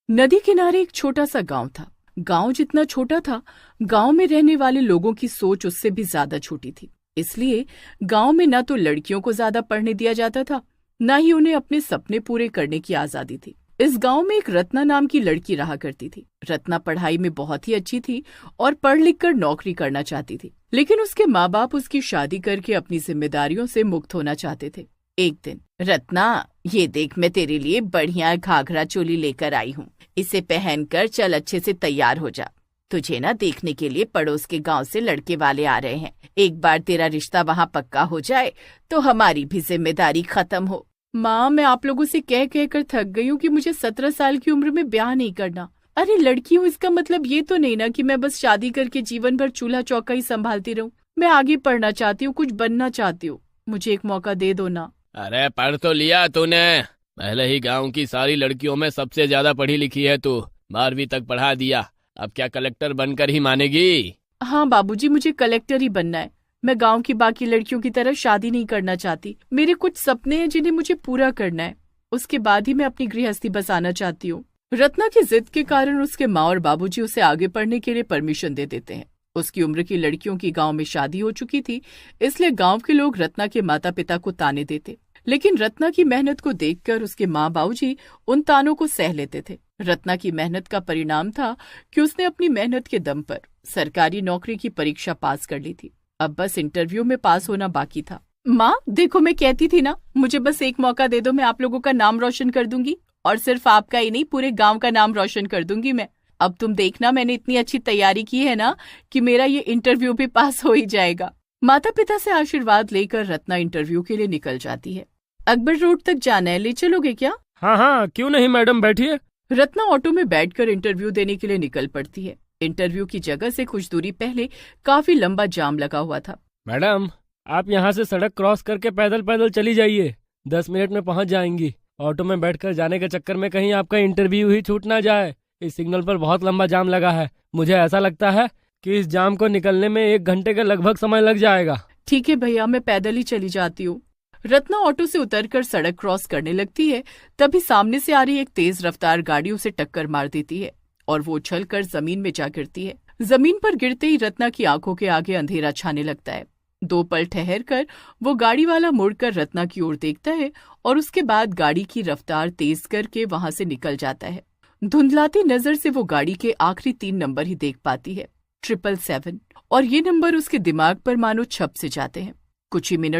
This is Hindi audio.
नदी किनारे एक छोटा सा गांव था। गांव जितना छोटा था, गांव में रहने वाले लोगों की सोच उससे भी ज्यादा छोटी थी। इसलिए गांव में न तो लड़कियों को ज्यादा पढ़ने दिया जाता था, न ही उन्हें अपने सपने पूरे करने की आजादी थी। इस गांव में एक रत्ना नाम की लड़की रहा करती थी। रत्ना पढ़ाई में बहुत ही अच्छी थी और पढ़ लिख कर नौकरी करना चाहती थी, लेकिन उसके माँ बाप उसकी शादी करके अपनी जिम्मेदारियों से मुक्त होना चाहते थे। एक दिन, रत्ना, ये देख, मैं तेरे लिए बढ़िया घाघरा चोली लेकर आई हूँ। इसे पहनकर चल, अच्छे से तैयार हो जा। तुझे ना देखने के लिए पड़ोस के गांव से लड़के वाले आ रहे हैं। एक बार तेरा रिश्ता वहाँ पक्का हो जाए तो हमारी भी जिम्मेदारी खत्म हो। माँ, मैं आप लोगों से कह कह कर थक गई हूँ कि मुझे 17 साल की उम्र में ब्याह नहीं करना। अरे लड़की हूँ, इसका मतलब ये तो नहीं ना कि मैं बस शादी करके जीवन भर चूल्हा चौका ही संभालती रहूं। मैं आगे पढ़ना चाहती हूँ, कुछ बनना चाहती हूँ। मुझे एक मौका दे दो ना। अरे पढ़ तो लिया तूने। पहले ही गांव की सारी लड़कियों में सबसे ज्यादा पढ़ी लिखी है तू। 12वीं तक पढ़ा दिया, अब क्या कलेक्टर बनकर ही मानेगी? हाँ बाबूजी, मुझे कलेक्टर ही बनना है। मैं गांव की बाकी लड़कियों की तरह शादी नहीं करना चाहती। मेरे कुछ सपने हैं जिन्हें मुझे पूरा करना है। उसके बाद ही मैं अपनी गृहस्थी बसाना चाहती हूँ। रत्ना की जिद के कारण उसके माँ और बाबूजी उसे आगे पढ़ने के लिए परमिशन दे देते हैं। उसकी उम्र की लड़कियों की गांव में शादी हो चुकी थी, इसलिए गांव के लोग रत्ना के माता पिता को ताने देते, लेकिन रत्ना की मेहनत को देखकर उसके माँ बाबूजी उन तानों को सह लेते थे। रत्ना की मेहनत का परिणाम था कि उसने अपनी मेहनत के दम पर सरकारी नौकरी की परीक्षा पास कर ली थी। अब बस इंटरव्यू में पास होना बाकी था। माँ देखो, मैं कहती थी ना, मुझे बस एक मौका दे दो, मैं आप लोगों का नाम रोशन कर दूंगी, और सिर्फ आपका ही नहीं, पूरे गांव का नाम रोशन कर दूंगी मैं। अब तुम देखना, मैंने इतनी अच्छी तैयारी की है ना कि मेरा ये इंटरव्यू भी पास हो ही जाएगा। माता पिता से आशीर्वाद लेकर रत्ना इंटरव्यू के लिए निकल जाती है। अकबर रोड तक जाना है, ले चलोगे क्या? हाँ हाँ, क्यों नहीं मैडम, बैठिए। रत्ना ऑटो में बैठकर इंटरव्यू देने के लिए निकल पड़ती है। इंटरव्यू की जगह से कुछ दूरी पहले काफी लंबा जाम लगा हुआ था। मैडम, आप यहाँ से सड़क क्रॉस करके पैदल पैदल चली जाइए, 10 मिनट में पहुँच जाएंगी। ऑटो में बैठकर जाने के चक्कर में कहीं आपका इंटरव्यू ही छूट ना जाए। इस सिग्नल पर बहुत लंबा जाम लगा है। मुझे ऐसा लगता है कि इस जाम को निकलने में 1 घंटे का लगभग समय लग जाएगा। ठीक है भैया, मैं पैदल ही चली जाती हूँ। रत्ना ऑटो से उतरकर सड़क क्रॉस करने लगती है, तभी सामने से आ रही एक तेज रफ्तार गाड़ी उसे टक्कर मार देती है और वो उछलकर जमीन में जा गिरती है। जमीन पर गिरते ही रत्ना की आंखों के आगे अंधेरा छाने लगता है। 2 पल ठहर कर वो गाड़ी वाला मुड़कर रत्ना की ओर देखता है और उसके बाद गाड़ी की रफ्तार तेज करके वहां से निकल जाता है। धुंधलाती नजर से वो गाड़ी के आखिरी 3 नंबर ही देख पाती है, 777, और ये नंबर उसके दिमाग पर मानो छप से जाते हैं। कुछ ही मिनट